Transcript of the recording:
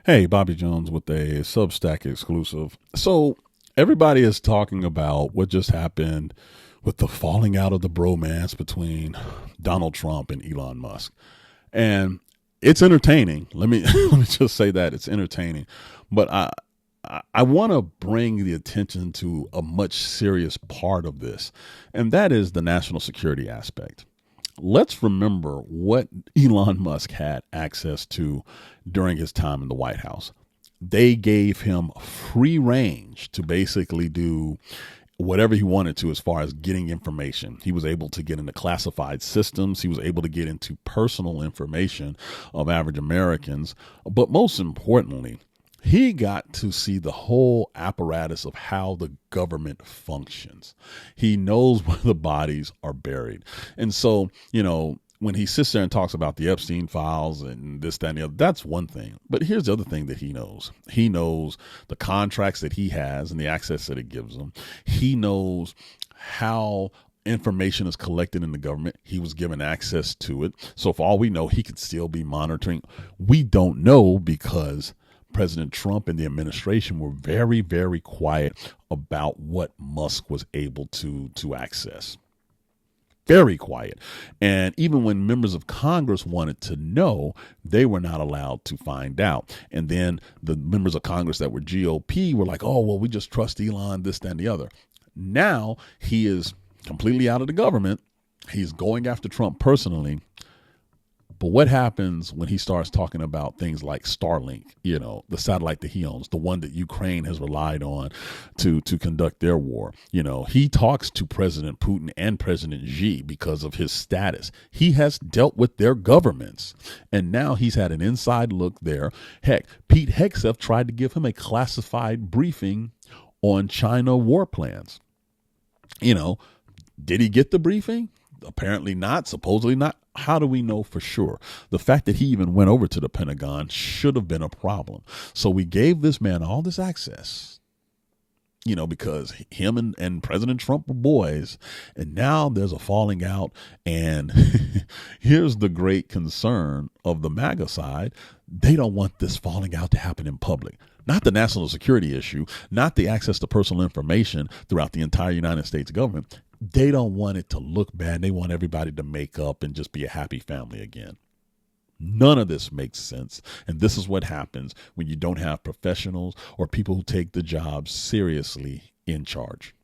Hey, Bobby Jones with a Substack exclusive. So, everybody is talking about what just happened with the falling out of the bromance between Donald Trump and Elon Musk. And it's entertaining. Let me just say that it's entertaining. But I want to bring the attention to a much serious part of this, and that is the national security aspect. Let's remember what Elon Musk had access to during his time in the White House. They gave him free range to basically do whatever he wanted to as far as getting information. He was able to get into classified systems. He was able to get into personal information of average Americans. But most importantly, he got to see the whole apparatus of how the government functions. He knows where the bodies are buried. And so, when he sits there and talks about the Epstein files and this, that, and the other, that's one thing. But here's the other thing that he knows. He knows the contracts that he has and the access that it gives him. He knows how information is collected in the government. He was given access to it. So for all we know, he could still be monitoring. We don't know because President Trump and the administration were very, very quiet about what Musk was able to access. Very quiet. And even when members of Congress wanted to know, they were not allowed to find out. And then the members of Congress that were GOP were like, oh, well, we just trust Elon, this, that, and the other. Now he is completely out of the government. He's going after Trump personally. But what happens when he starts talking about things like Starlink, the satellite that he owns, the one that Ukraine has relied on to conduct their war? He talks to President Putin and President Xi because of his status. He has dealt with their governments, and now he's had an inside look there. Heck, Pete Hegseth tried to give him a classified briefing on China war plans. Did he get the briefing? Apparently not, supposedly not. How do we know for sure? The fact that he even went over to the Pentagon should have been a problem. So we gave this man all this access, because him and President Trump were boys. And now there's a falling out. And here's the great concern of the MAGA side. They don't want this falling out to happen in public. Not the national security issue, not the access to personal information throughout the entire United States government. They don't want it to look bad. They want everybody to make up and just be a happy family again. None of this makes sense. And this is what happens when you don't have professionals or people who take the job seriously in charge.